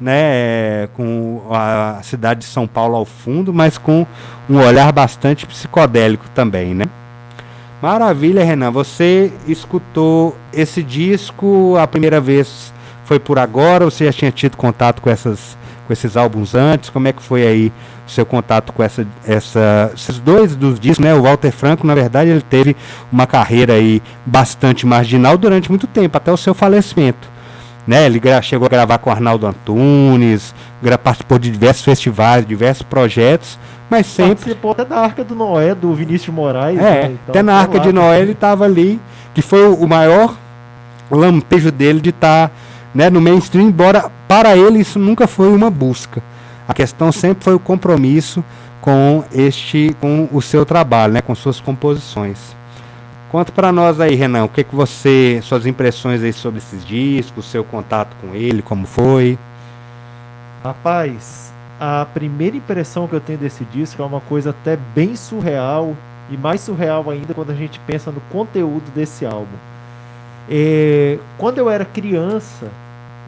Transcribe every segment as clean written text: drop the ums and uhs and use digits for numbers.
né, com a cidade de São Paulo ao fundo, mas com um olhar bastante psicodélico também, né? Maravilha, Renan. Você escutou esse disco a primeira vez foi por agora? Ou você já tinha tido contato com esses álbuns antes? Como é que foi aí o seu contato com esses dois dos discos, né? O Walter Franco, na verdade, ele teve uma carreira aí bastante marginal durante muito tempo, até o seu falecimento, né? Ele chegou a gravar com Arnaldo Antunes, participou de diversos festivais, diversos projetos, mas sempre... Participou até da Arca do Noé, do Vinícius de Moraes. Né? Então, até na Arca de Noé ele estava ali, que foi o maior lampejo dele de estar, né, no mainstream, embora para ele isso nunca foi uma busca. A questão sempre foi o compromisso com o seu trabalho, né, com suas composições. Conta para nós aí, Renan, suas impressões aí sobre esses discos, seu contato com ele, como foi? Rapaz, a primeira impressão que eu tenho desse disco é uma coisa até bem surreal, e mais surreal ainda quando a gente pensa no conteúdo desse álbum. Quando eu era criança,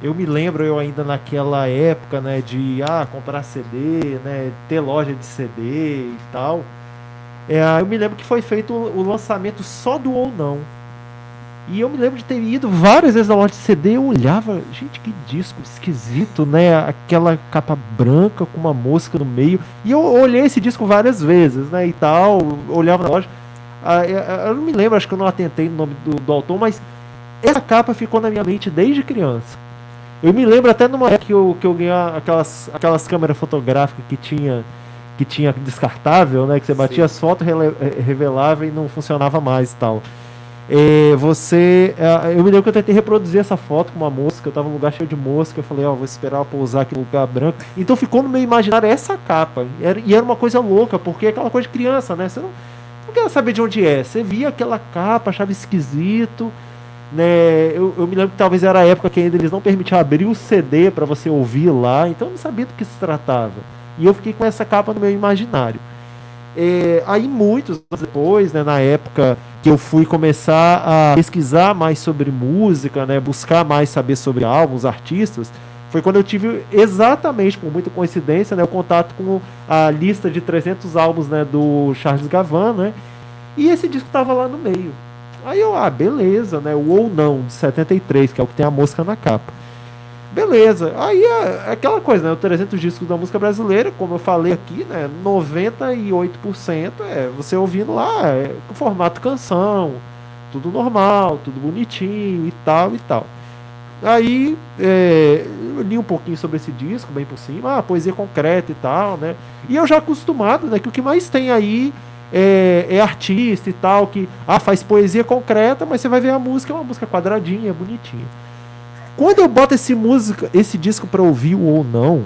eu me lembro, eu ainda naquela época, né, de comprar CD, né, ter loja de CD e tal. Eu me lembro que foi feito o lançamento só do Ou Não. E eu me lembro de ter ido várias vezes na loja de CD, eu olhava, gente, que disco esquisito, né? Aquela capa branca com uma mosca no meio. E eu olhei esse disco várias vezes, né, e tal, olhava na loja. Eu não me lembro, acho que eu não atentei no nome do autor, mas essa capa ficou na minha mente desde criança. Eu me lembro até numa época que eu ganhei aquelas câmeras fotográficas que tinha descartável, né? Que você batia as fotos, revelava e não funcionava mais e tal. Eu me lembro que eu tentei reproduzir essa foto com uma mosca. Eu tava num lugar cheio de mosca. Eu falei, vou esperar ela pousar aqui no lugar branco. Então ficou no meu imaginário essa capa. E era uma coisa louca, porque é aquela coisa de criança, né? Você não quer saber de onde é. Você via aquela capa, achava esquisito, né? Eu me lembro que talvez era a época que ainda eles não permitiam abrir o CD para você ouvir lá. Então eu não sabia do que se tratava. E eu fiquei com essa capa no meu imaginário. Aí muitos anos depois, né, na época que eu fui começar a pesquisar mais sobre música, né, buscar mais saber sobre álbuns, artistas, foi quando eu tive exatamente, por muita coincidência, né, o contato com a lista de 300 álbuns, né, do Charles Gavan, né, e esse disco estava lá no meio. Aí eu, beleza, né, o Ou Não, de 73, que é o que tem a mosca na capa. Beleza, aí é aquela coisa, né? O 300 discos da música brasileira, como eu falei aqui, né? 98% é você ouvindo lá, com formato canção, tudo normal, tudo bonitinho e tal e tal. Aí eu li um pouquinho sobre esse disco, bem por cima, poesia concreta e tal, né? E eu já acostumado, né? Que o que mais tem aí é artista e tal, que faz poesia concreta, mas você vai ver a música, é uma música quadradinha, bonitinha. Quando eu boto esse disco para ouvir o Ou Não,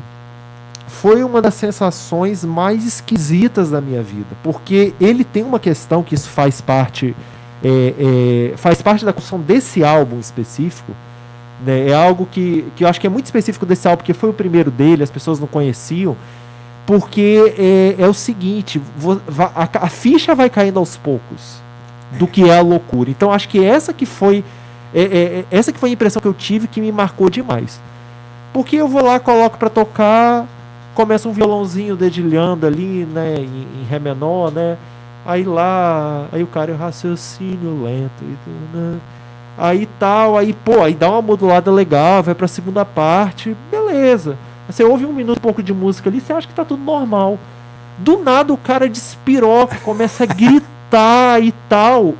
foi uma das sensações mais esquisitas da minha vida, porque ele tem uma questão que isso faz parte da construção desse álbum específico, né? É algo que eu acho que é muito específico desse álbum, porque foi o primeiro dele, as pessoas não conheciam, porque é o seguinte, a ficha vai caindo aos poucos do que é a loucura. Então acho que essa que foi a impressão que eu tive, que me marcou demais. Porque eu vou lá, coloco pra tocar, começa um violãozinho dedilhando ali, né, em Ré menor, né? Aí o cara, raciocínio lento, né? Aí tal, aí dá uma modulada legal, vai pra segunda parte, beleza. Você ouve 1 minuto e pouco de música ali, você acha que tá tudo normal. Do nada o cara despiroca, começa a gritar e tal.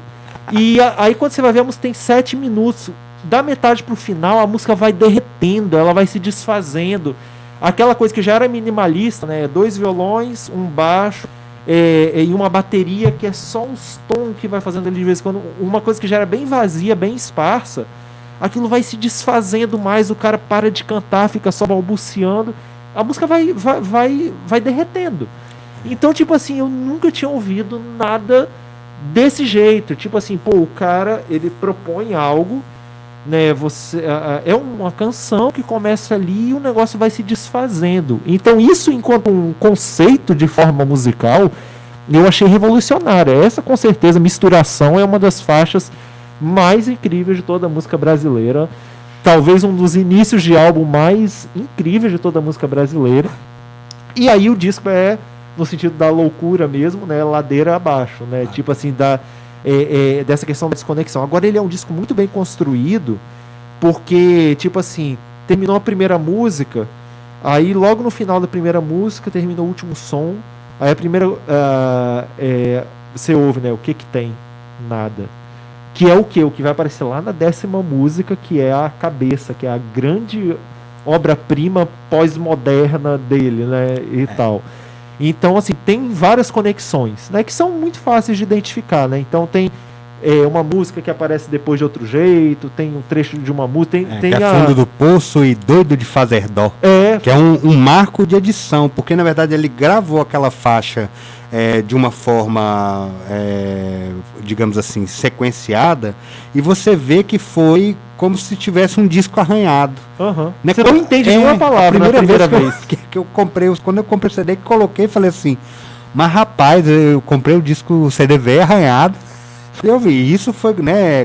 E aí quando você vai ver, a música tem 7 minutos. Da metade pro final, a música vai derretendo, ela vai se desfazendo. Aquela coisa que já era minimalista, né? 2 violões, um baixo e uma bateria que é só uns tons que vai fazendo ali de vez em quando. Uma coisa que já era bem vazia, bem esparsa. Aquilo vai se desfazendo mais, o cara para de cantar, fica só balbuciando. A música vai derretendo. Então, tipo assim, eu nunca tinha ouvido nada desse jeito. Tipo assim, o cara, ele propõe algo, né? É uma canção que começa ali e o negócio vai se desfazendo. Então, isso, enquanto um conceito de forma musical, eu achei revolucionário. Essa, com certeza, misturação é uma das faixas mais incríveis de toda a música brasileira. talvez um dos inícios de álbum mais incríveis de toda a música brasileira. E aí o disco é no sentido da loucura mesmo, né? Ladeira abaixo, né? Tipo assim, dessa questão da desconexão. Agora ele é um disco muito bem construído, porque, tipo assim, terminou a primeira música, aí logo no final da primeira música terminou o último som, aí a primeira você ouve, né? O que tem? Nada. Que é o que? O que vai aparecer lá na 10ª música, que é a cabeça, que é a grande obra-prima pós-moderna dele, né? E tal. Então, assim, tem várias conexões, né? Que são muito fáceis de identificar, né? Então tem uma música que aparece depois de outro jeito, tem um trecho de uma música, tem que é Fundo do Poço e Doido de Fazer Dó. Que é um marco de edição, porque na verdade ele gravou aquela faixa de uma forma, digamos assim, sequenciada, e você vê que foi como se tivesse um disco arranhado. Né? Você não entende nenhuma palavra na primeira vez. Que eu comprei, quando eu comprei o CD, que coloquei, falei assim, mas rapaz, eu comprei o disco CD velho arranhado. Eu vi, isso foi, né,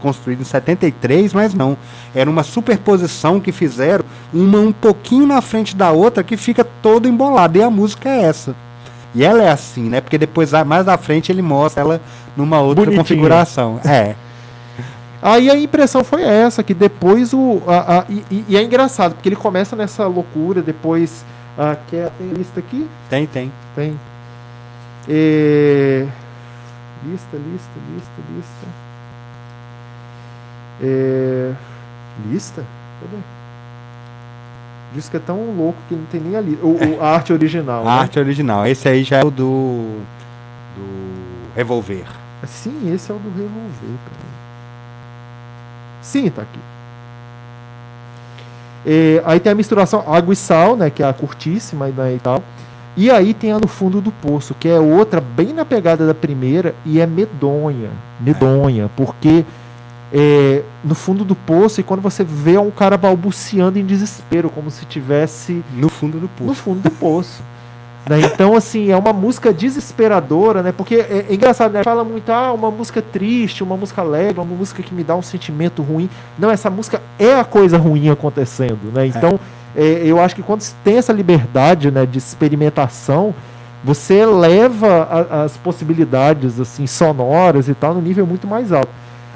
construído em 73, mas não. Era uma superposição que fizeram, uma um pouquinho na frente da outra, que fica toda embolada. E a música é essa. E ela é assim, né? Porque depois, mais à frente, ele mostra ela numa outra configuração. Aí a impressão foi essa, que depois e é engraçado, porque ele começa nessa loucura, depois... tem lista aqui? Tem. Lista. Lista? Cadê? O disco é tão louco que não tem nem ali. A arte original. A arte original. Esse aí já é o do Revolver. Sim, esse é o do Revolver. Sim, tá aqui. Aí tem a misturação água e sal, né? Que é a curtíssima, né, e tal. E aí tem a No Fundo do Poço, que é outra bem na pegada da primeira e é medonha, porque no fundo do poço, e quando você vê um cara balbuciando em desespero, como se tivesse no fundo do poço. Né? Então, assim, é uma música desesperadora, né? Porque é engraçado, né? Fala muito, uma música triste, uma música alegre, uma música que me dá um sentimento ruim. Não, essa música é a coisa ruim acontecendo, né? Então, eu acho que quando você tem essa liberdade, né, de experimentação, você eleva as possibilidades, assim, sonoras e tal, no nível muito mais alto.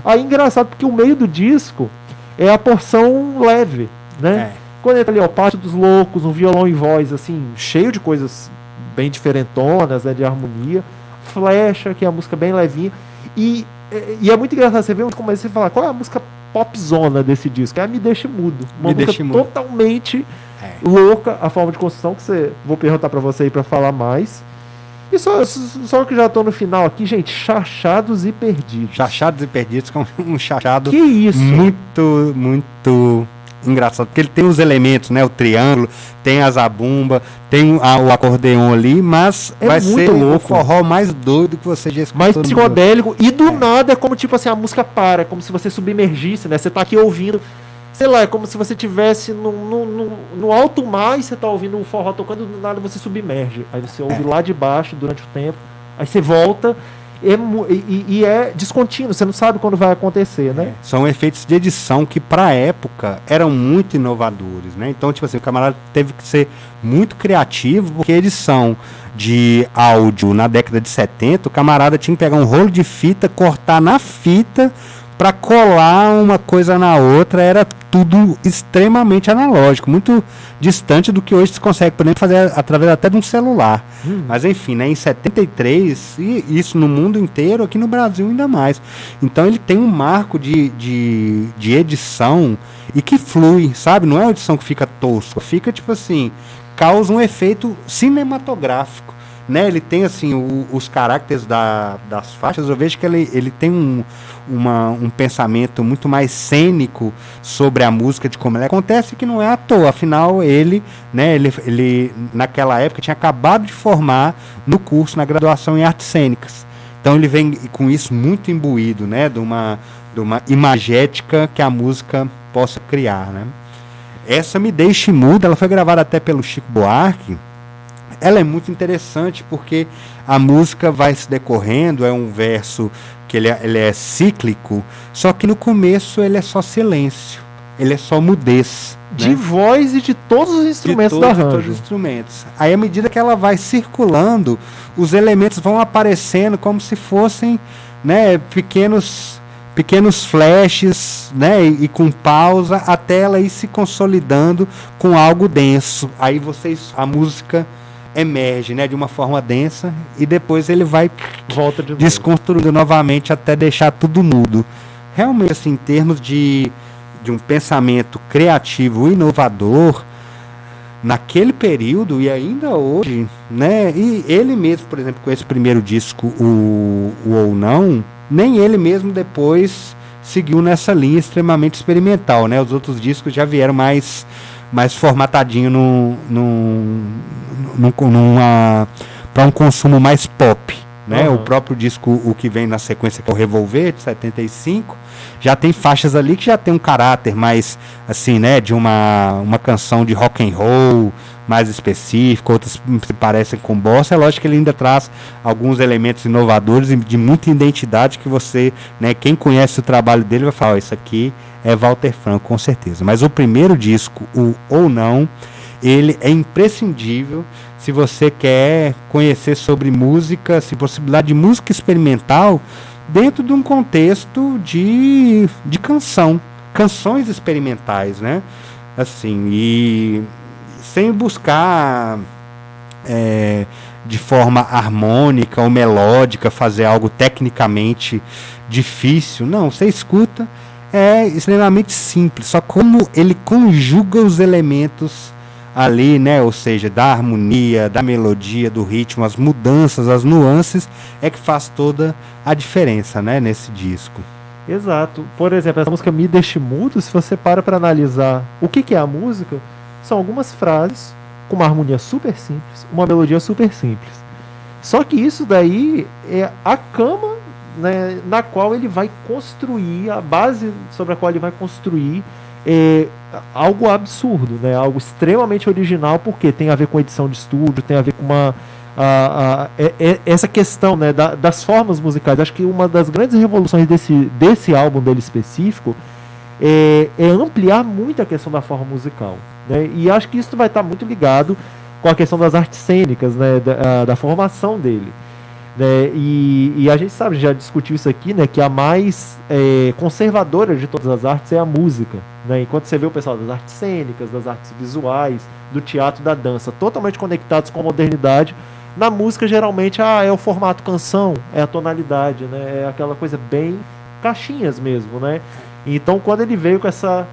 Aí, engraçado, porque o meio do disco é a porção leve, né? Quando entra ali, Pátio dos Loucos, um violão e voz, assim, cheio de coisas bem diferentonas, né, de harmonia. Flecha, que é a música bem levinha. E é muito engraçado, você vê onde começa a falar, qual é a música popzona desse disco? Me Deixe Mudo. Uma música totalmente louca, a forma de construção, que vou perguntar pra você aí pra falar mais. E só que já tô no final aqui, gente, Chachados e Perdidos. Chachados e Perdidos, com um chachado que isso? muito, muito engraçado, porque ele tem os elementos, né? O triângulo, tem a zabumba, tem o acordeon ali, mas vai ser o forró mais doido que você já escutou. Mais psicodélico, e do nada é como, tipo assim, a música para, como se você submergisse, né? Você tá aqui ouvindo, sei lá, é como se você estivesse no alto mar e você tá ouvindo o forró tocando, do nada você submerge. Aí você ouve lá de baixo durante o tempo, aí você volta, e é descontínuo, você não sabe quando vai acontecer, né? São efeitos de edição que pra época eram muito inovadores, né? Então, tipo assim, o camarada teve que ser muito criativo, porque a edição de áudio na década de 70, o camarada tinha que pegar um rolo de fita, cortar na fita para colar uma coisa na outra, era tudo extremamente analógico, muito distante do que hoje se consegue, por exemplo, fazer através até de um celular. Mas enfim, né, em 73, e isso no mundo inteiro, aqui no Brasil ainda mais. Então ele tem um marco de edição e que flui, sabe? Não é uma edição que fica tosca, fica tipo assim, causa um efeito cinematográfico. Né, ele tem assim os caracteres das faixas. Eu vejo que ele tem um pensamento muito mais cênico sobre a música, de como ela acontece, que não é à toa. Afinal, ele naquela época tinha acabado de formar no curso, na graduação em artes cênicas. Então ele vem com isso muito imbuído, né, de uma imagética que a música possa criar, né? Essa Me Deixe Mudo, ela foi gravada até pelo Chico Buarque. Ela é muito interessante porque a música vai se decorrendo, é um verso que ele é cíclico, só que no começo ele é só silêncio. ele é só mudez. De né? voz e de todos os instrumentos do De todos arranjo. os instrumentos. Aí, à medida que ela vai circulando, os elementos vão aparecendo como se fossem, né, pequenos flashes, né, e com pausa, até ela ir se consolidando com algo denso. Aí a música emerge, né, de uma forma densa, e depois ele vai Volta de novo. desconstruindo novamente até deixar tudo mudo. Realmente, assim, em termos de um pensamento criativo, inovador, naquele período e ainda hoje, né? E ele mesmo, por exemplo, com esse primeiro disco, o Ou Não, nem ele mesmo depois seguiu nessa linha extremamente experimental, né? Os outros discos já vieram mais formatadinho para um consumo mais pop, né? Uhum. O próprio disco, o que vem na sequência, que é o Revolver, de 75, já tem faixas ali que já tem um caráter mais, assim, né, de uma canção de rock and roll mais específico, outras se parecem com bossa. É lógico que ele ainda traz alguns elementos inovadores e de muita identidade que você, né, quem conhece o trabalho dele vai falar, isso aqui é Walter Franco, com certeza. Mas o primeiro disco, o Ou Não, ele é imprescindível se você quer conhecer sobre música, se possibilidade de música experimental dentro de um contexto de canções experimentais, né? Assim, e sem buscar de forma harmônica ou melódica fazer algo tecnicamente difícil. Não, você escuta, é extremamente simples, só como ele conjuga os elementos ali, né? Ou seja, da harmonia, da melodia, do ritmo, as mudanças, as nuances, é que faz toda a diferença, né? Nesse disco. Exato. Por exemplo, essa música Me Deixe Mudo, se você para analisar o que é a música, são algumas frases com uma harmonia super simples, uma melodia super simples. Só que isso daí é a cama, né, na qual ele vai construir, a base sobre a qual ele vai construir algo absurdo, né? Algo extremamente original, porque tem a ver com edição de estúdio, tem a ver com essa questão, né, das formas musicais. Acho que uma das grandes revoluções desse álbum dele específico é ampliar muito a questão da forma musical, né? E acho que isso vai estar muito ligado com a questão das artes cênicas, né, da formação dele. Né, e a gente sabe, já discutiu isso aqui, né, que a mais conservadora de todas as artes é a música, né? Enquanto você vê o pessoal das artes cênicas, das artes visuais, do teatro, da dança, totalmente conectados com a modernidade, na música geralmente é o formato canção, é a tonalidade, né, é aquela coisa bem caixinhas mesmo, né? Então quando ele veio com essa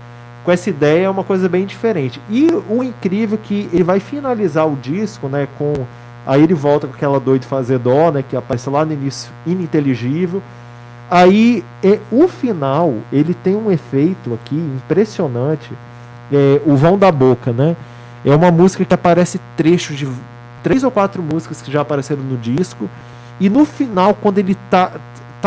ideia, é uma coisa bem diferente. E o incrível é que ele vai finalizar o disco, né, com... Aí ele volta com aquela doido fazer dó, né, que aparece lá no início, ininteligível. Aí, o final, ele tem um efeito aqui impressionante, o Vão da Boca, né? É uma música que aparece trechos de 3 ou 4 músicas que já apareceram no disco. E no final, quando ele tá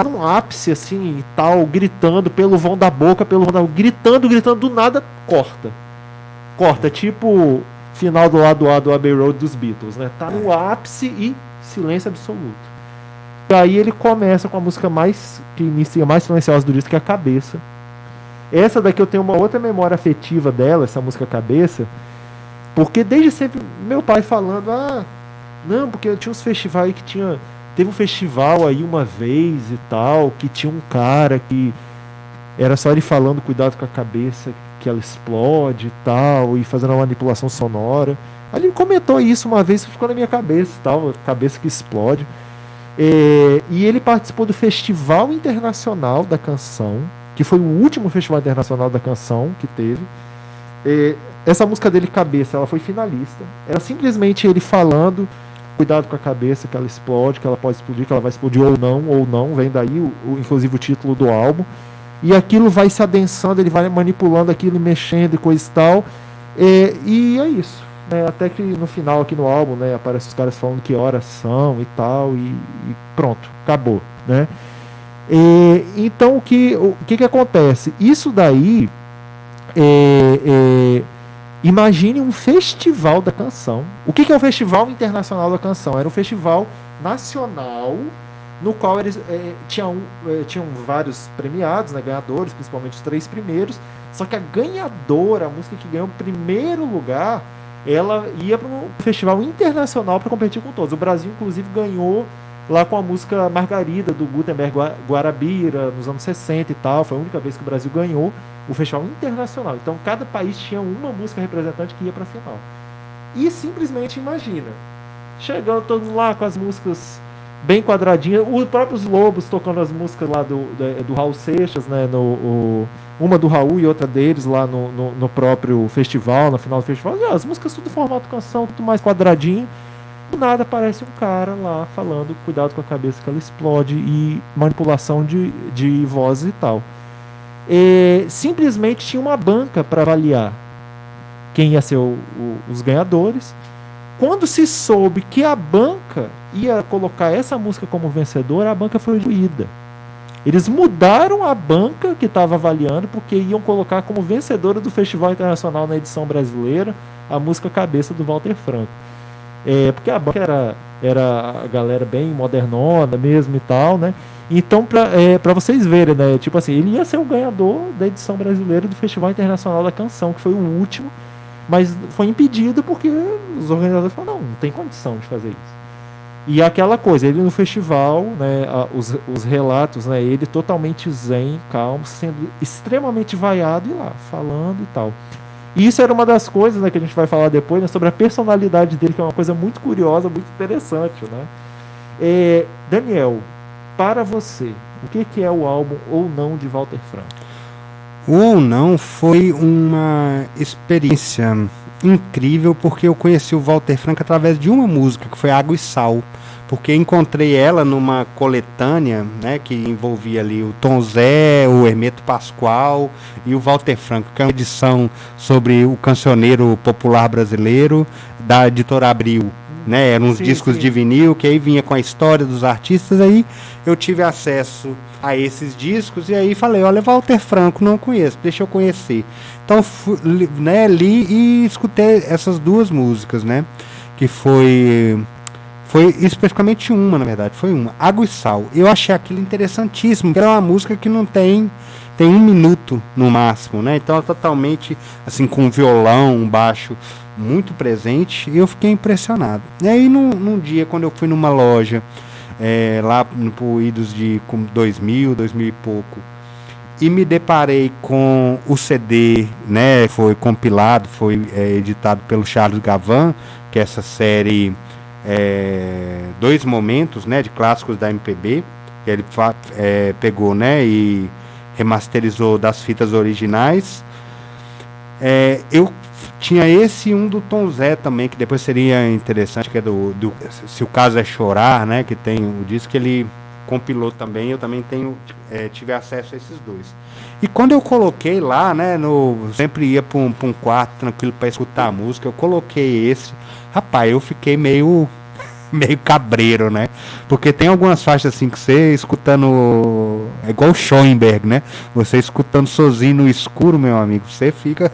num ápice, assim, e tal, gritando pelo Vão da Boca, gritando, do nada, corta, tipo... final do lado A do Abbey Road dos Beatles, né? Tá no ápice e silêncio absoluto. E aí ele começa com a música que inicia mais silenciosa do disco, que é a Cabeça. Essa daqui eu tenho uma outra memória afetiva dela, essa música Cabeça, porque desde sempre meu pai falando, não, porque eu tinha uns festivais aí que teve um festival aí uma vez e tal, que tinha um cara que era só ele falando, cuidado com a cabeça, que ela explode e tal, e fazendo uma manipulação sonora. Aí ele comentou isso uma vez, que ficou na minha cabeça e tal, cabeça que explode. E ele participou do Festival Internacional da Canção, que foi o último Festival Internacional da Canção que teve. Essa música dele, Cabeça, ela foi finalista. Era simplesmente ele falando, cuidado com a cabeça, que ela explode, que ela pode explodir, que ela vai explodir ou não, vem daí, inclusive o título do álbum. E aquilo vai se adensando, ele vai manipulando aquilo, mexendo e coisa e tal. E é isso. Né? Até que no final aqui no álbum, né, aparece os caras falando que horas são e tal. E pronto, acabou. Né? Então o que acontece? Isso daí, imagine um festival da canção. O que é o Festival Internacional da Canção? Era um festival nacional no qual eles tinham vários premiados, né, ganhadores, principalmente os 3 primeiros, Só que a ganhadora, a música que ganhou o primeiro lugar, ela ia para um festival internacional para competir com todos. O Brasil, inclusive, ganhou lá com a música Margarida, do Gutenberg Guarabira, nos anos 60 e tal. Foi a única vez que o Brasil ganhou o festival internacional. Então, cada país tinha uma música representante que ia para a final. E simplesmente imagina, chegando todos lá com as músicas bem quadradinhas, os próprios Lobos tocando as músicas lá do Raul Seixas, né, uma do Raul e outra deles lá no próprio festival, no final do festival, e as músicas tudo formato canção, tudo mais quadradinho. Do nada aparece um cara lá falando, cuidado com a cabeça que ela explode, e manipulação de vozes e tal. Simplesmente tinha uma banca para avaliar quem ia ser os ganhadores. Quando se soube que a banca ia colocar essa música como vencedora, a banca foi diluída. Eles mudaram a banca que estava avaliando, porque iam colocar como vencedora do Festival Internacional na edição brasileira a música Cabeça, do Walter Franco. Porque a banca era a galera bem modernona mesmo e tal, né? Então, para vocês verem, né? Tipo assim, ele ia ser o ganhador da edição brasileira do Festival Internacional da Canção, que foi o último, mas foi impedido porque os organizadores falaram, não tem condição de fazer isso. E aquela coisa, ele no festival, né, os relatos, né, ele totalmente zen, calmo, sendo extremamente vaiado e lá, falando e tal. E isso era uma das coisas, né, que a gente vai falar depois, né, sobre a personalidade dele, que é uma coisa muito curiosa, muito interessante, né? Daniel, para você, o que é o álbum Ou Não de Walter Franco? O Ou Não foi uma experiência incrível, porque eu conheci o Walter Franco através de uma música, que foi Água e Sal, porque encontrei ela numa coletânea, né, que envolvia ali o Tom Zé, o Hermeto Pascoal e o Walter Franco, que é uma edição sobre o cancioneiro popular brasileiro da editora Abril, né? Eram uns discos de vinil que aí vinha com a história dos artistas. Aí eu tive acesso a esses discos e aí falei, olha, Walter Franco, não conheço, deixa eu conhecer. Então li e escutei essas duas músicas, né? Que foi especificamente uma, na verdade, foi uma, Água e Sal. Eu achei aquilo interessantíssimo, porque era uma música que não tem 1 minuto no máximo, né? Então é totalmente assim, com violão, um baixo muito presente, e eu fiquei impressionado. E aí num dia, quando eu fui numa loja lá por idos de 2000 e pouco, e me deparei com o CD, né? Foi compilado, foi editado pelo Charles Gavan, que é essa série Dois Momentos, né, de clássicos da MPB, que ele pegou, né, e remasterizou das fitas originais. Eu tinha esse e um do Tom Zé também, que depois seria interessante, que é do Se o Caso é Chorar, né, que tem o disco que ele compilou também. Eu também tive acesso a esses dois. E quando eu coloquei lá, né, sempre ia para um quarto tranquilo para escutar a música, eu coloquei esse. Rapaz, eu fiquei meio cabreiro, né? Porque tem algumas faixas assim que você escutando, é igual o Schoenberg, né? Você escutando sozinho no escuro, meu amigo, você fica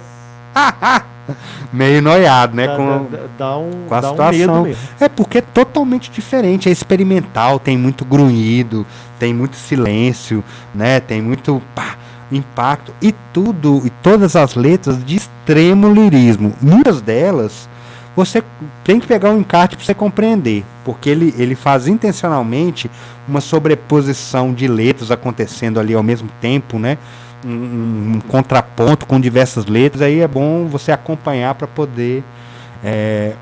meio noiado, né? Com a situação. Porque é totalmente diferente, é experimental, tem muito grunhido, tem muito silêncio, né? Tem muito impacto e todas as letras de extremo lirismo. Muitas delas você tem que pegar um encarte para você compreender, porque ele faz intencionalmente uma sobreposição de letras acontecendo ali ao mesmo tempo, né? Um contraponto com diversas letras. Aí é bom você acompanhar para poder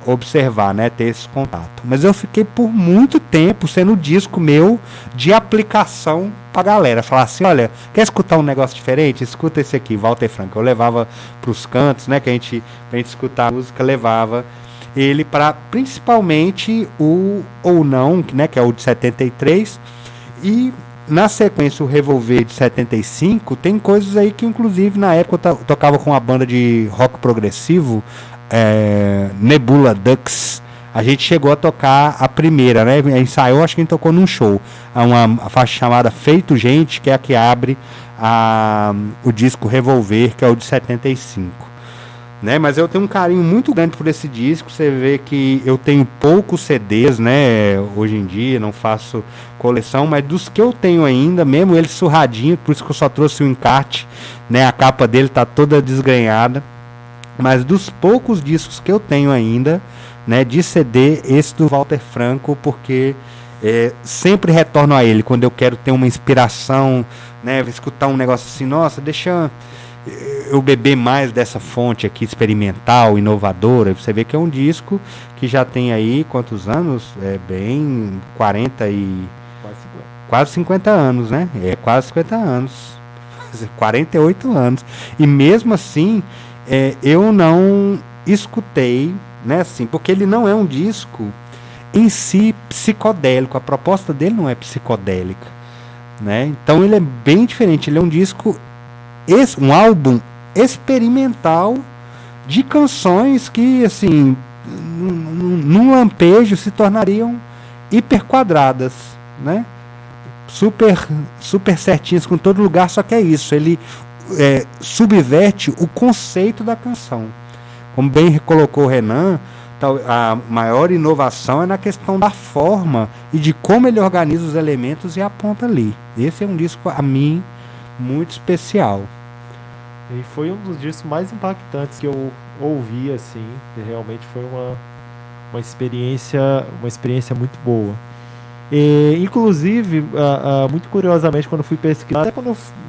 observar, né? Ter esse contato. Mas eu fiquei por muito tempo sendo disco meu de aplicação pra galera. Falar assim, olha, quer escutar um negócio diferente? Escuta esse aqui, Walter Franco. Eu levava pros cantos, né? Pra gente escutar a música, levava ele para principalmente o Ou Não, né, que é o de 73, e na sequência o Revolver de 75. Tem coisas aí que inclusive na época eu tocava com uma banda de rock progressivo, Nebula Ducks. A gente chegou a tocar a primeira, né? Ensaiou, acho que a gente tocou num show. A faixa chamada Feito Gente, que é a que abre o disco Revolver, que é o de 75. né? Mas eu tenho um carinho muito grande por esse disco. Você vê que eu tenho poucos CDs, né? Hoje em dia, não faço coleção, mas dos que eu tenho ainda, mesmo ele surradinho, por isso que eu só trouxe o encarte, né? A capa dele tá toda desgrenhada. Mas dos poucos discos que eu tenho ainda, né, de CD, esse do Walter Franco, porque sempre retorno a ele quando eu quero ter uma inspiração, né, escutar um negócio assim, nossa, deixa eu beber mais dessa fonte aqui experimental, inovadora. Você vê que é um disco que já tem aí quantos anos? Bem 40 e quase 50 anos, né? Quase 50 anos. 48 anos. E mesmo assim, eu não escutei, né, assim, porque ele não é um disco em si psicodélico. A proposta dele não é psicodélica, né? Então ele é bem diferente. Ele é um disco, um álbum experimental de canções que, assim, num lampejo se tornariam hiperquadradas, né? Super certinhas com todo lugar, só que é isso, ele subverte o conceito da canção. Como bem colocou o Renan, a maior inovação é na questão da forma e de como ele organiza os elementos e aponta ali. Esse é um disco, a mim, muito especial. E foi um dos discos mais impactantes que eu ouvi, assim, que realmente foi uma experiência muito boa. Inclusive, muito curiosamente, quando eu fui pesquisar, até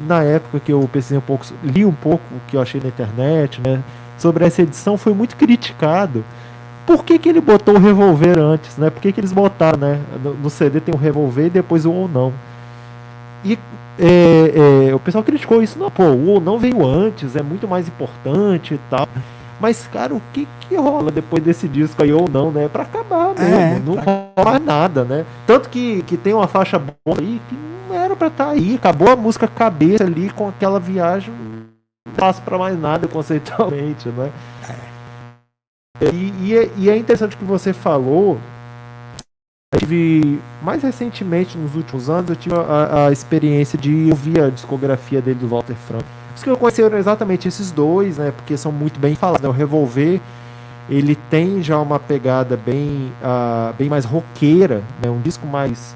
na época que eu pesquisei um pouco, li um pouco o que eu achei na internet, né, sobre essa edição, foi muito criticado. Por que ele botou o Revolver antes, né? Por que eles botaram, né? No CD tem o Revolver e depois o Ou Não. E o pessoal criticou isso. Não, pô, o Ou Não veio antes, é muito mais importante e tal. Mas, cara, o que rola depois desse disco aí, Ou Não, né? Pra acabar mesmo, não rola mais nada, né? Tanto que tem uma faixa boa aí que não era pra estar aí. Acabou a música cabeça ali com aquela viagem, não passa pra mais nada conceitualmente, né? E é interessante que você falou. Eu tive, mais recentemente, nos últimos anos, eu tive a experiência de ouvir a discografia dele, do Walter Franco. Os que eu conheci eram exatamente esses dois, né? Porque são muito bem falados, né? O Revolver, ele tem já uma pegada bem mais roqueira, né? Um disco mais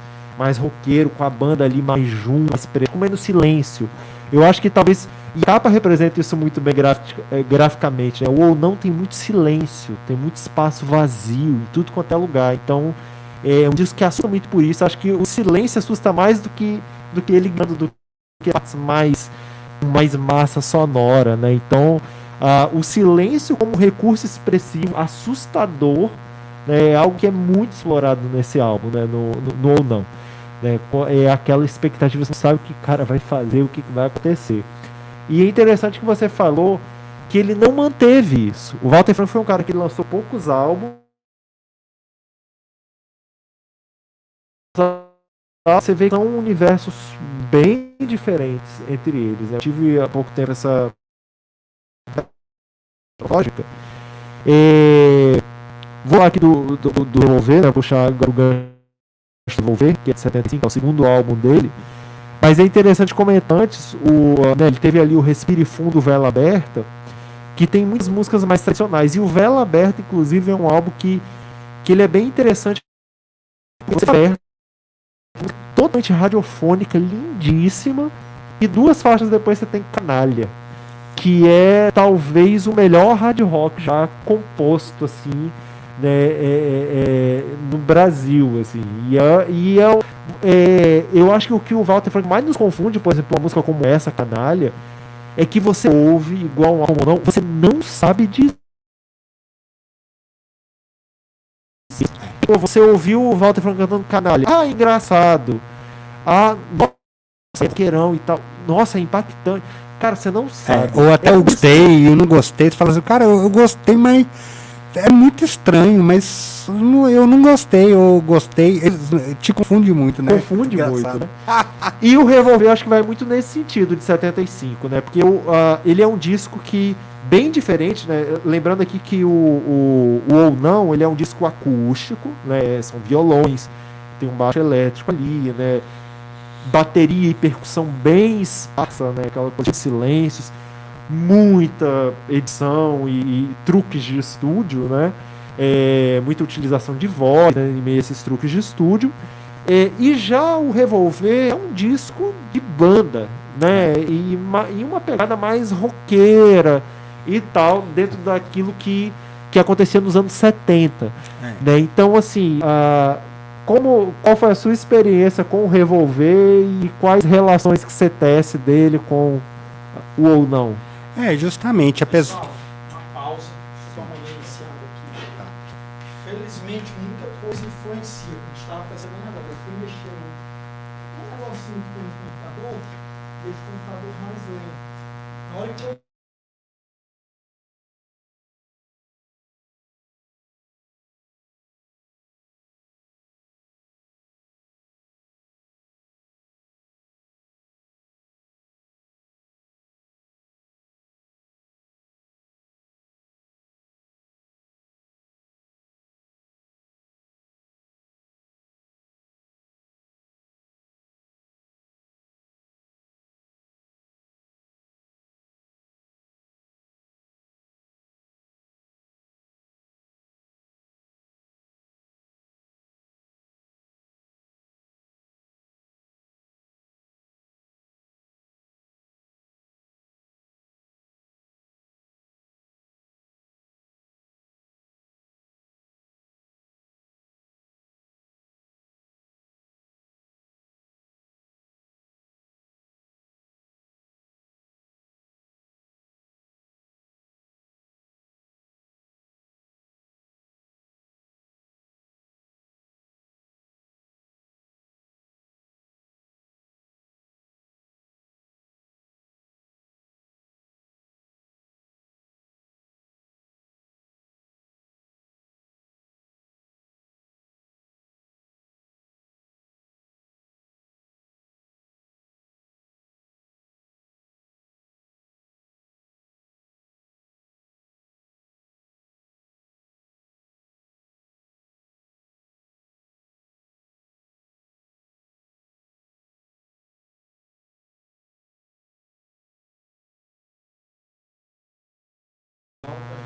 roqueiro, com a banda ali mais junto, mais preto, com menos silêncio. Eu acho que talvez... E a capa representa isso muito bem graficamente, né? O Ou Não tem muito silêncio, tem muito espaço vazio em tudo quanto é lugar. Então, é um disco que assusta muito por isso. Acho que o silêncio assusta mais do que ele ganhando, do que mais massa sonora, né? Então, o silêncio como recurso expressivo, assustador, né? É algo que é muito explorado nesse álbum, né? No Ou Não. Né? É aquela expectativa, você não sabe o que o cara vai fazer, o que vai acontecer. E é interessante que você falou que ele não manteve isso. O Walter Franco foi um cara que lançou poucos álbuns. Você vê que são universos bem diferentes entre eles. Eu tive há pouco tempo essa lógica. Vou lá aqui do Revolver, né? Vou puxar o gancho do Revolver, que é de 75, é o segundo álbum dele. Mas é interessante comentar antes, né, ele teve ali o Respire Fundo, Vela Aberta, que tem muitas músicas mais tradicionais. E o Vela Aberta, inclusive, é um álbum que ele é bem interessante. Totalmente radiofônica, lindíssima. E duas faixas depois você tem Canalha, que é talvez o melhor hard rock já composto, assim, né, no Brasil, assim. Eu acho que o que o Walter Franco mais nos confunde, por exemplo, uma música como essa, Canalha, é que você ouve igual um álbum, não, você não sabe dizer. Você ouviu o Walter Franco cantando Canalha, engraçado, nossa, queirão e tal, nossa, é impactante. Cara, você não sabe. Ou até eu gostei, eu não gostei. Você fala assim, cara, eu gostei, mas é muito estranho, mas eu não gostei, eu gostei. Te confunde muito, né? Confunde muito, né? E o Revolver, acho que vai muito nesse sentido, de 75, né? Porque ele é um disco que, bem diferente, né? Lembrando aqui que o Ou Não, ele é um disco acústico, né? São violões, tem um baixo elétrico ali, né? Bateria e percussão bem esparsa, né? Aquela coisa de silêncios. muita edição e truques de estúdio, né? Muita utilização de voz, né, em meio a esses truques de estúdio. E já o Revolver é um disco de banda, né? E uma pegada mais roqueira e tal, dentro daquilo que acontecia nos anos 70. Né? Então, assim, qual foi a sua experiência com o Revolver e quais relações que você tece dele com o Ou Não? Justamente, apesar... Uma pausa, só uma iniciada aqui. Felizmente, muita coisa influencia. A gente estava percebendo agora, eu fui mexer num negocinho que tem no computador, deixa o computador mais lento. Na hora que eu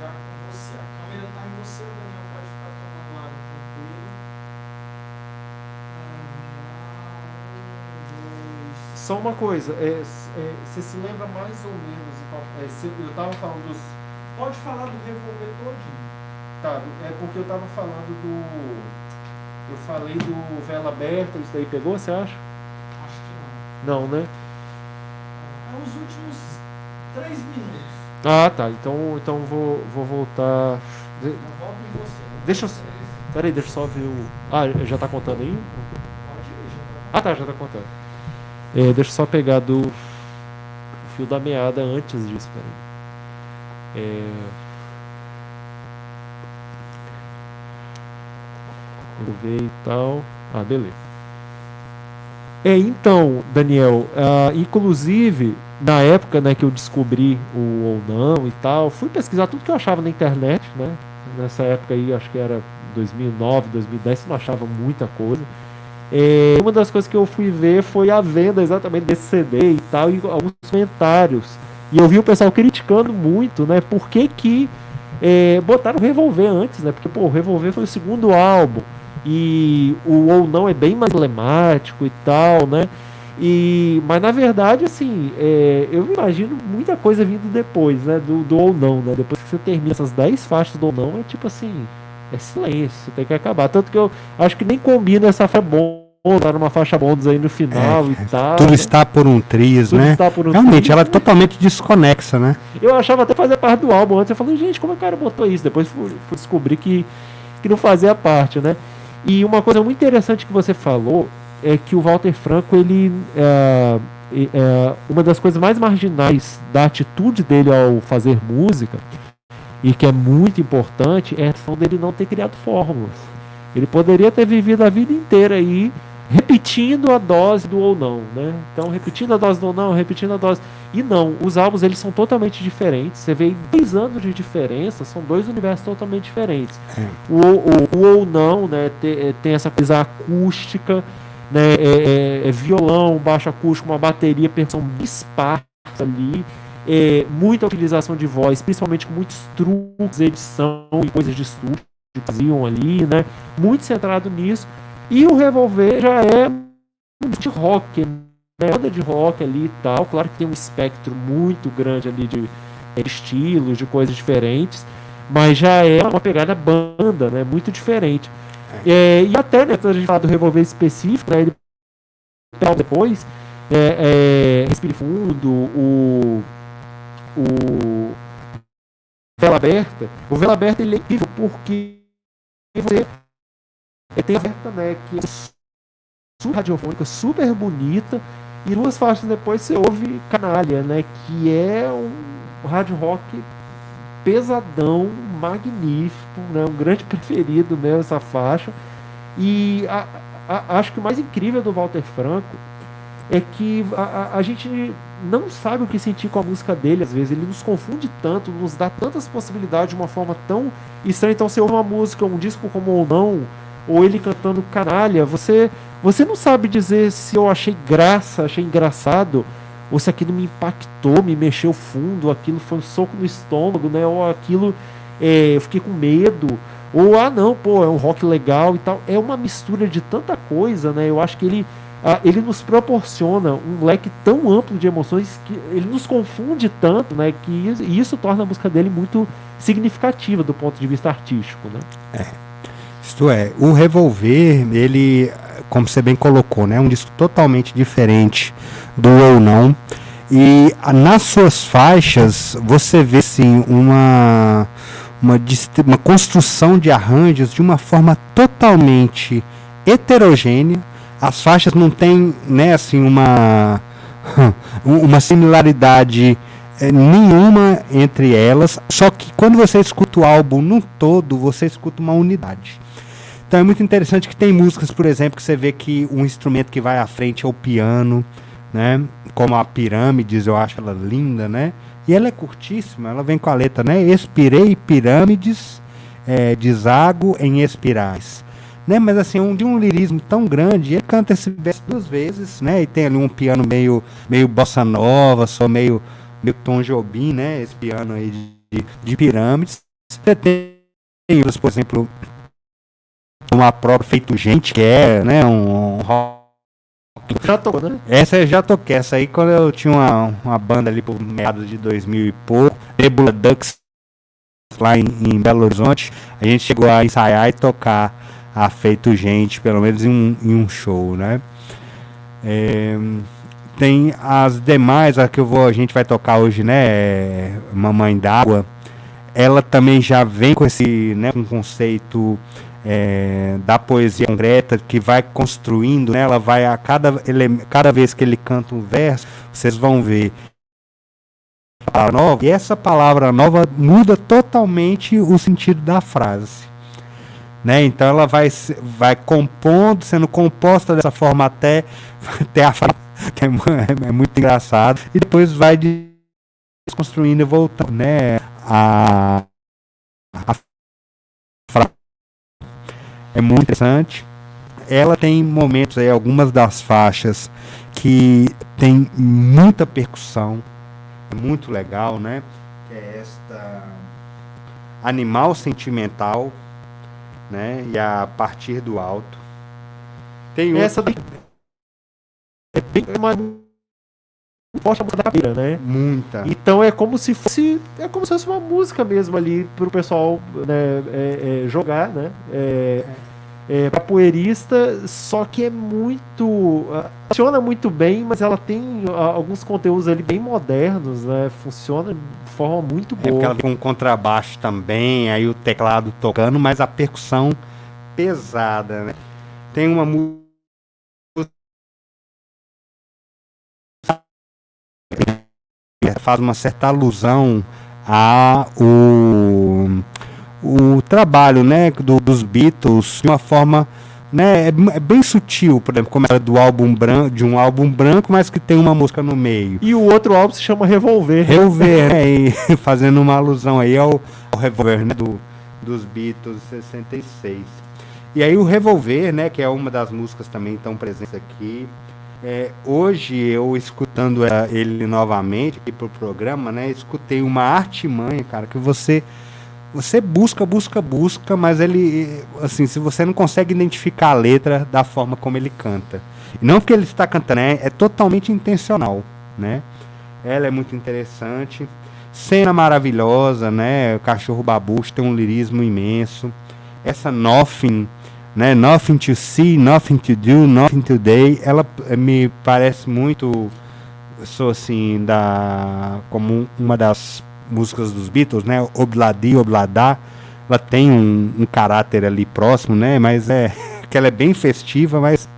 já com você. A câmera está em você, o Daniel pode ficar tomando lado tranquilo. Só uma coisa, você se lembra mais ou menos, eu tava falando dos... Pode falar do Revolver todinho. Tá, porque eu tava falando eu falei do Vela Aberta, isso daí pegou, você acha? Acho que não. Não, né? É os últimos 3 minutos. Ah, tá, então vou voltar... Eu volto em você. Deixa eu... Peraí, deixa eu só ver o... já tá contando aí? Pode ir, já tá. Já tá contando. Deixa eu só pegar do fio da meada antes disso, peraí. Vou ver e tal. Beleza. Então, Daniel, inclusive, na época, né, que eu descobri o Ou Não e tal, fui pesquisar tudo que eu achava na internet, né? Nessa época aí, acho que era 2009, 2010, não achava muita coisa. Uma das coisas que eu fui ver foi a venda exatamente desse CD e tal, e alguns comentários. E eu vi o pessoal criticando muito, né? Por que botaram o Revolver antes, né? Porque, o Revolver foi o segundo álbum. E o Ou Não é bem mais emblemático e tal, né? Mas na verdade, assim, eu imagino muita coisa vindo depois, né? Do Ou Não, né? Depois que você termina essas 10 faixas do Ou Não, é tipo assim, é silêncio, tem que acabar. Tanto que eu acho que nem combina essa faixa dar uma faixa bônus aí no final e tal. Tudo está por um triz, né? Realmente, ela é totalmente desconexa, né? Eu achava até fazer parte do álbum antes. Eu falei, gente, como é que o cara botou isso? Depois fui descobrir que não fazia parte, né? E uma coisa muito interessante que você falou é que o Walter Franco, ele uma das coisas mais marginais da atitude dele ao fazer música, e que é muito importante, é a questão dele não ter criado fórmulas. Ele poderia ter vivido a vida inteira aí repetindo a dose do Ou Não, né? Então, repetindo a dose do Ou Não, repetindo a dose. E não, os álbuns, eles são totalmente diferentes. Você vê 2 anos de diferença, são 2 universos totalmente diferentes. O Ou Não, né, tem essa coisa acústica, né, violão, baixo acústico, uma bateria, percussão esparsa ali. muita utilização de voz, principalmente com muitos truques de edição e coisas de estúdio que faziam ali, né? Muito centrado nisso. E o Revolver já é de rock, né? Banda de rock ali e tal. Claro que tem um espectro muito grande ali de estilos, de coisas diferentes, mas já é uma pegada banda, né? Muito diferente. E até, né, quando a gente fala do Revolver específico, né, ele depois Respire Fundo, o Vela Aberta. O Vela Aberta ele é incrível porque você tem a aberta, né, que é super radiofônica, super bonita, e 2 faixas depois você ouve Canalha, né, que é um hard rock pesadão, magnífico, né, um grande preferido meu essa faixa. E acho que o mais incrível do Walter Franco é que a gente não sabe o que sentir com a música dele. Às vezes ele nos confunde tanto, nos dá tantas possibilidades de uma forma tão estranha. Então você ouve uma música, um disco como Ou Não, ou ele cantando Canalha, você não sabe dizer se eu achei graça, achei engraçado, ou se aquilo me impactou, me mexeu fundo, aquilo foi um soco no estômago, né? Ou aquilo eu fiquei com medo, ou não, pô, é um rock legal e tal. É uma mistura de tanta coisa, né? Eu acho que ele nos proporciona um leque tão amplo de emoções que ele nos confunde tanto, né? Que isso torna a música dele muito significativa do ponto de vista artístico, né? Isto é, o Revolver, ele, como você bem colocou, né, é um disco totalmente diferente do Ou Não. E nas suas faixas você vê sim uma construção de arranjos de uma forma totalmente heterogênea. As faixas não têm, né, assim, uma similaridade nenhuma entre elas, só que quando você escuta o álbum no todo, você escuta uma unidade. Então é muito interessante que tem músicas, por exemplo, que você vê que o instrumento que vai à frente é o piano, né? Como a Pirâmides, eu acho ela linda, né? E ela é curtíssima, ela vem com a letra, né? Expirei pirâmides, desago em espirais. Né? Mas assim, de um lirismo tão grande, ele canta esse verso 2 vezes, né? E tem ali um piano meio bossa nova, só meio Tom Jobim, né? Esse piano aí de pirâmides. Você tem, por exemplo, uma própria Feito Gente, que é, né, um rock. Já tocou, né? Essa eu já toquei. Essa aí quando eu tinha uma banda ali por meados de 2000 e pouco, Nebula Ducks, lá em Belo Horizonte, a gente chegou a ensaiar e tocar a Feito Gente, pelo menos em um show, né? Tem as demais, a que a gente vai tocar hoje, né? Mamãe d'Água. Ela também já vem com esse, né, um conceito da poesia concreta, que vai construindo, né? Ela vai a cada vez que ele canta um verso, vocês vão ver a palavra nova, e essa palavra nova muda totalmente o sentido da frase, né? Então ela vai compondo, sendo composta dessa forma até a frase, que é muito engraçado, e depois vai desconstruindo e voltando, né? A frase é muito interessante. Ela tem momentos aí, algumas das faixas que tem muita percussão, é muito legal, né? Que é esta Animal Sentimental, né? E a Partir do Alto. Tem essa daí é bem mais forte a música da cabeira, né? muita. Então é como se fosse uma música mesmo ali pro pessoal, né, jogar, né? Capoeirista, só que é muito funciona muito bem, mas ela tem alguns conteúdos ali bem modernos, né? Funciona de forma muito boa. Porque ela tem um contrabaixo também, aí o teclado tocando, mas a percussão pesada, né? Tem uma música faz uma certa alusão o trabalho, né, dos Beatles de uma forma, né, é bem sutil, por exemplo, como era de um álbum branco, mas que tem uma música no meio. E o outro álbum se chama Revolver. Revolver, né, e fazendo uma alusão aí ao Revolver, né, dos Beatles 66. E aí o Revolver, né, que é uma das músicas também tão presentes aqui, Hoje, eu escutando ele novamente aqui pro programa, né? Escutei uma artimanha, cara, que você busca, mas ele, assim, se você não consegue identificar a letra da forma como ele canta. E não porque ele está cantando, é totalmente intencional, né? Ela é muito interessante. Cena maravilhosa, né? O Cachorro Babucho tem um lirismo imenso. Essa Nothing, né? Nothing to see, nothing to do, nothing today. Ela me parece muito, sou assim, como uma das músicas dos Beatles, né? Obladi, Obladá. Ela tem um caráter ali próximo, né? Mas que ela é bem festiva, mas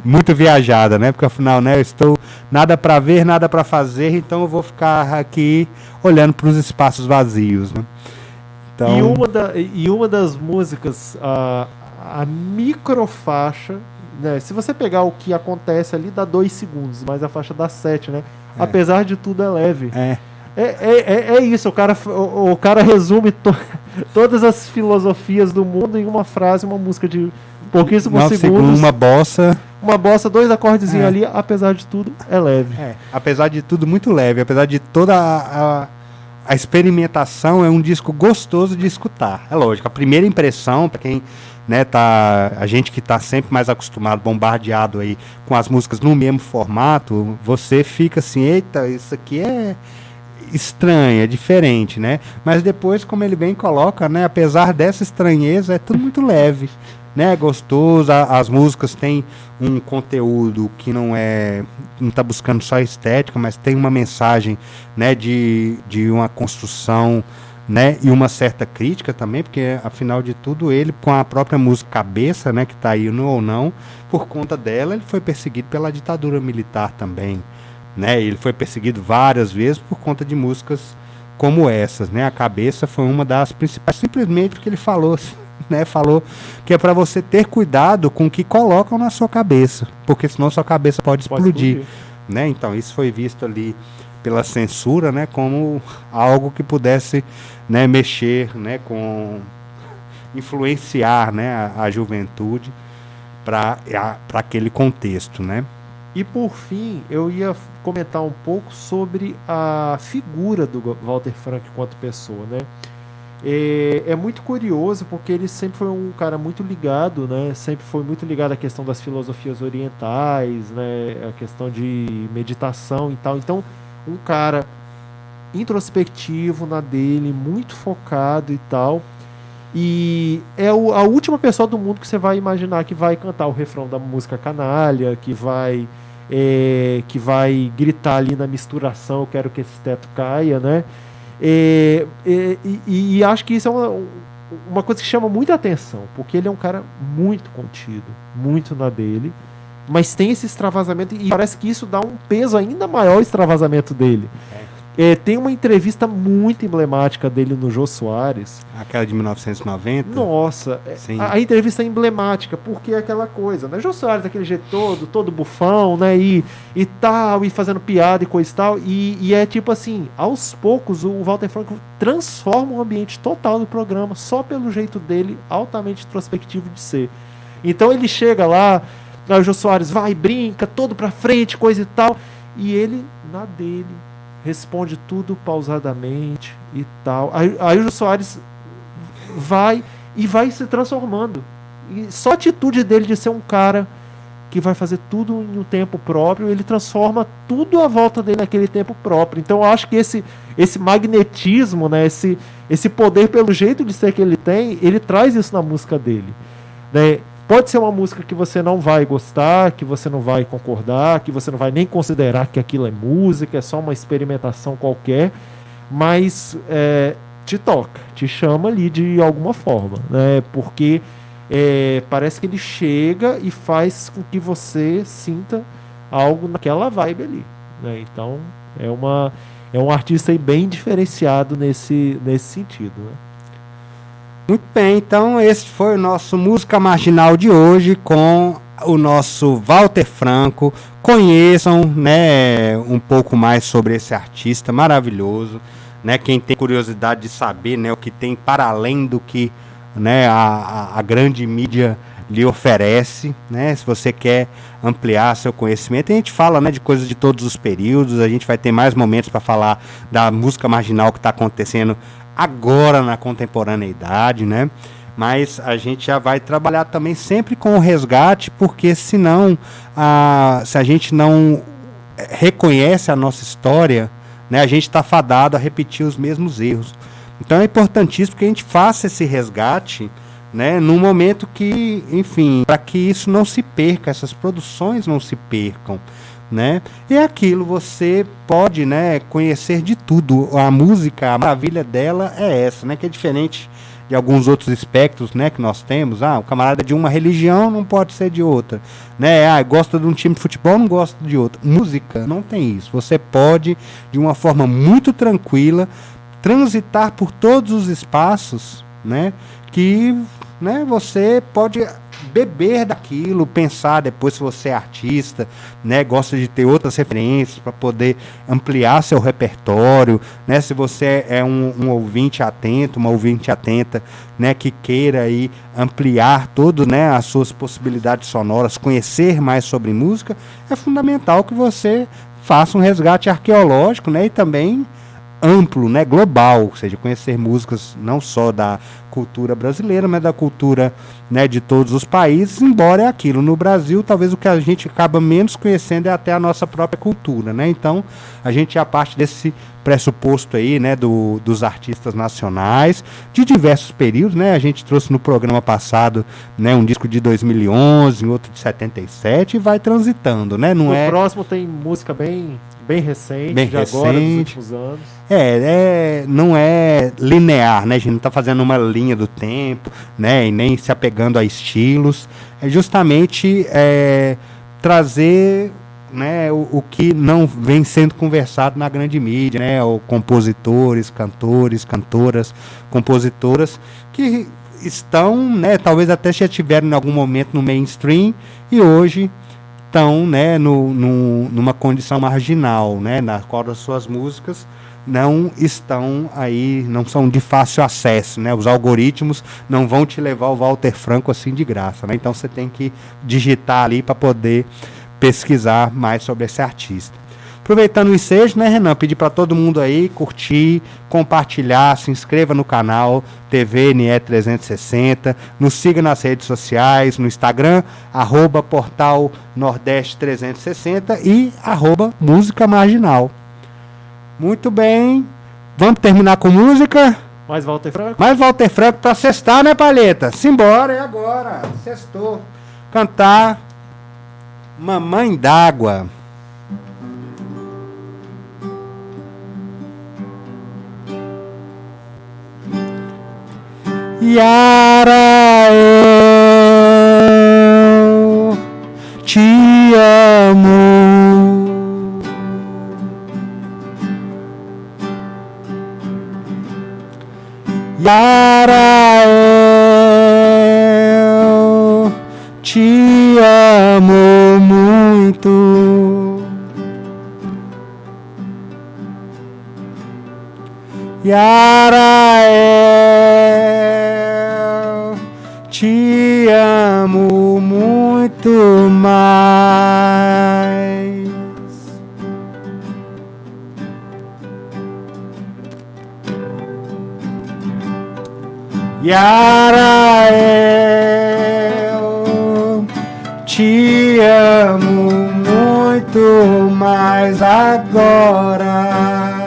muito viajada, né? Porque afinal, né? Eu estou nada para ver, nada para fazer, então eu vou ficar aqui olhando para os espaços vazios, né? Então... E uma das músicas, a microfaixa, né? Se você pegar o que acontece ali, dá 2 segundos, mas a faixa dá 7, né? Apesar de tudo, é leve. É isso, o cara resume todas as filosofias do mundo em uma frase, uma música de pouquíssimos segundos. Uma bossa, 2 acordezinhos ali, apesar de tudo, é leve. Apesar de tudo, muito leve. Apesar de toda a experimentação, é um disco gostoso de escutar. É lógico, a primeira impressão, para quem, né, a gente que está sempre mais acostumado, bombardeado aí com as músicas no mesmo formato, você fica assim, eita, isso aqui é estranho, é diferente, né? Mas depois, como ele bem coloca, né, apesar dessa estranheza, é tudo muito leve, né? É gostoso, as músicas têm um conteúdo que não está buscando só estética, mas tem uma mensagem, né, de uma construção, né, e uma certa crítica também, porque afinal de tudo ele, com a própria música Cabeça, né, que está aí no ou não, por conta dela ele foi perseguido pela ditadura militar também, né? Ele foi perseguido várias vezes por conta de músicas como essas, né? A Cabeça foi uma das principais, simplesmente porque ele falou, né? Falou que é para você ter cuidado com o que colocam na sua cabeça, porque senão sua cabeça pode explodir, né? Então isso foi visto ali pela censura, né? Como algo que pudesse, né, mexer, né, influenciar, né, a juventude para aquele contexto, né? E por fim, eu ia comentar um pouco sobre a figura do Walter Frank enquanto pessoa, né? É muito curioso porque ele sempre foi um cara muito ligado, né? Sempre foi muito ligado à questão das filosofias orientais, né? A questão de meditação e tal. Então, um cara introspectivo na dele, muito focado e tal. E é a última pessoa do mundo que você vai imaginar que vai cantar o refrão da música Canalha, que vai gritar ali na misturação, eu quero que esse teto caia, né? E acho que isso é uma coisa que chama muita atenção, porque ele é um cara muito contido, muito na dele, mas tem esse extravasamento e parece que isso dá um peso ainda maior ao extravasamento dele. Tem uma entrevista muito emblemática dele no Jô Soares. Aquela de 1990? Nossa, a entrevista é emblemática, porque é aquela coisa, né? Jô Soares daquele jeito todo bufão, né? E tal, e fazendo piada e coisa e tal. E é tipo assim, aos poucos o Walter Franco transforma o ambiente total do programa só pelo jeito dele, altamente introspectivo de ser. Então ele chega lá, o Jô Soares vai, brinca, todo pra frente, coisa e tal, e ele na dele. Responde tudo pausadamente e tal. Aí o Jô Soares vai se transformando. E só a atitude dele de ser um cara que vai fazer tudo em um tempo próprio, ele transforma tudo à volta dele naquele tempo próprio. Então eu acho que esse magnetismo, né, esse poder pelo jeito de ser que ele tem, ele traz isso na música dele, né? Pode ser uma música que você não vai gostar, que você não vai concordar, que você não vai nem considerar que aquilo é música, é só uma experimentação qualquer, mas te toca, te chama ali de alguma forma, né? Porque parece que ele chega e faz com que você sinta algo naquela vibe ali, né? Então é um artista aí bem diferenciado nesse sentido, né? Muito bem, então esse foi o nosso Música Marginal de hoje com o nosso Walter Franco. Conheçam, né, um pouco mais sobre esse artista maravilhoso, né? Quem tem curiosidade de saber, né, o que tem para além do que, né, a grande mídia lhe oferece, né? Se você quer ampliar seu conhecimento, a gente fala, né, de coisas de todos os períodos, a gente vai ter mais momentos para falar da música marginal que está acontecendo agora na contemporaneidade, né? Mas a gente já vai trabalhar também sempre com o resgate, porque senão, se a gente não reconhece a nossa história, né, a gente está fadado a repetir os mesmos erros. Então é importantíssimo que a gente faça esse resgate, né, num momento que, enfim, para que isso não se perca, essas produções não se percam, né? E aquilo, você pode, né, conhecer de tudo. A música, a maravilha dela é essa, né, que é diferente de alguns outros espectros, né, que nós temos. O camarada de uma religião não pode ser de outra, né? Gosta de um time de futebol, não gosta de outro. Música não tem isso. Você pode, de uma forma muito tranquila, transitar por todos os espaços, né, que, né, você pode beber daquilo, pensar depois, se você é artista, né, gosta de ter outras referências para poder ampliar seu repertório, né, se você é um ouvinte atento, uma ouvinte atenta, né, que queira aí ampliar todo, né, as suas possibilidades sonoras, conhecer mais sobre música, é fundamental que você faça um resgate arqueológico, né, e também amplo, né, global, ou seja, conhecer músicas não só da cultura brasileira, mas da cultura, né, de todos os países, embora é aquilo. No Brasil, talvez o que a gente acaba menos conhecendo é até a nossa própria cultura, né? Então, a gente já parte desse pressuposto aí, né, dos artistas nacionais, de diversos períodos, né? A gente trouxe no programa passado, né, um disco de 2011, outro de 77, e vai transitando, né? Não o é... próximo tem música bem recente, Bem de recente. agora, dos últimos anos. Não é linear, né? A gente não está fazendo uma linha do tempo, né? E nem se apegando a estilos. É justamente trazer, né, o que não vem sendo conversado na grande mídia, né? Ou compositores, cantores, cantoras, compositoras que estão, né? Talvez até já tiveram em algum momento no mainstream e hoje estão, né, numa condição marginal, né, na qual as suas músicas não estão aí, não são de fácil acesso, né? Os algoritmos não vão te levar o Walter Franco assim de graça, né? Então você tem que digitar ali para poder pesquisar mais sobre esse artista. Aproveitando o ensejo, né, Renan, pedir para todo mundo aí curtir, compartilhar, se inscreva no canal TV NE 360, nos siga nas redes sociais, no Instagram, @portal Nordeste 360 e @música marginal. Muito bem, vamos terminar com música? Mais Walter Franco? Mais Walter Franco para sextar, né, Palheta? Simbora, é agora, sextou. Cantar Mamãe d'Água. Yara, eu te amo. Yara, eu te amo muito. Yara, eu te amo muito mais. Yara, eu te amo muito mais agora.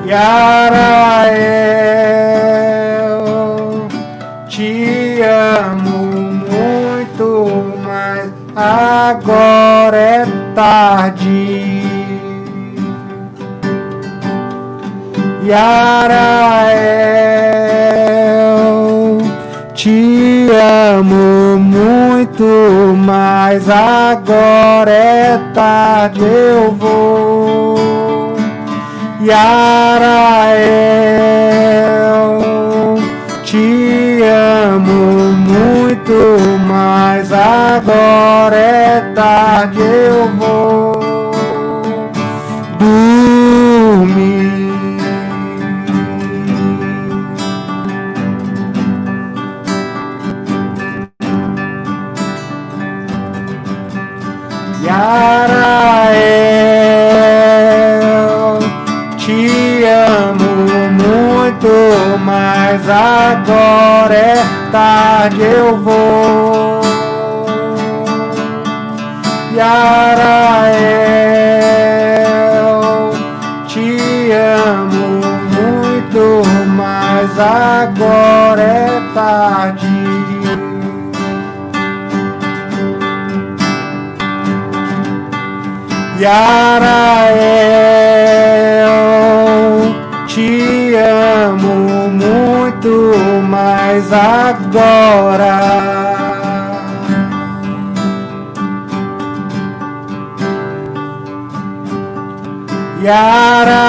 Yara, eu te amo muito mais agora é tarde. Yara, eu te amo muito mais agora é tarde. Eu vou. Yara, eu te amo muito mais agora é tarde. Eu vou dormir. Yarael, te amo muito, mas agora é tarde, eu vou. Yarael, te amo muito, mas agora é tarde. Yarael, te amo muito, mas agora Yarael,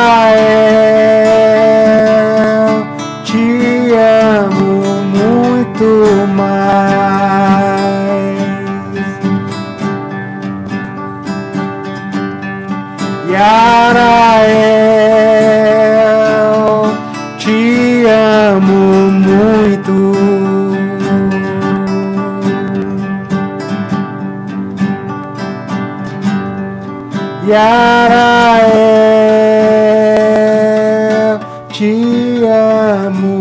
te amo muito mais. Yarael, te amo muito. Yarael, te amo.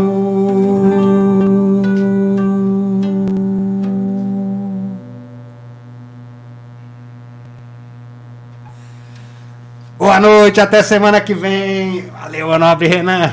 Boa noite, até semana que vem. Valeu, nobre Renan.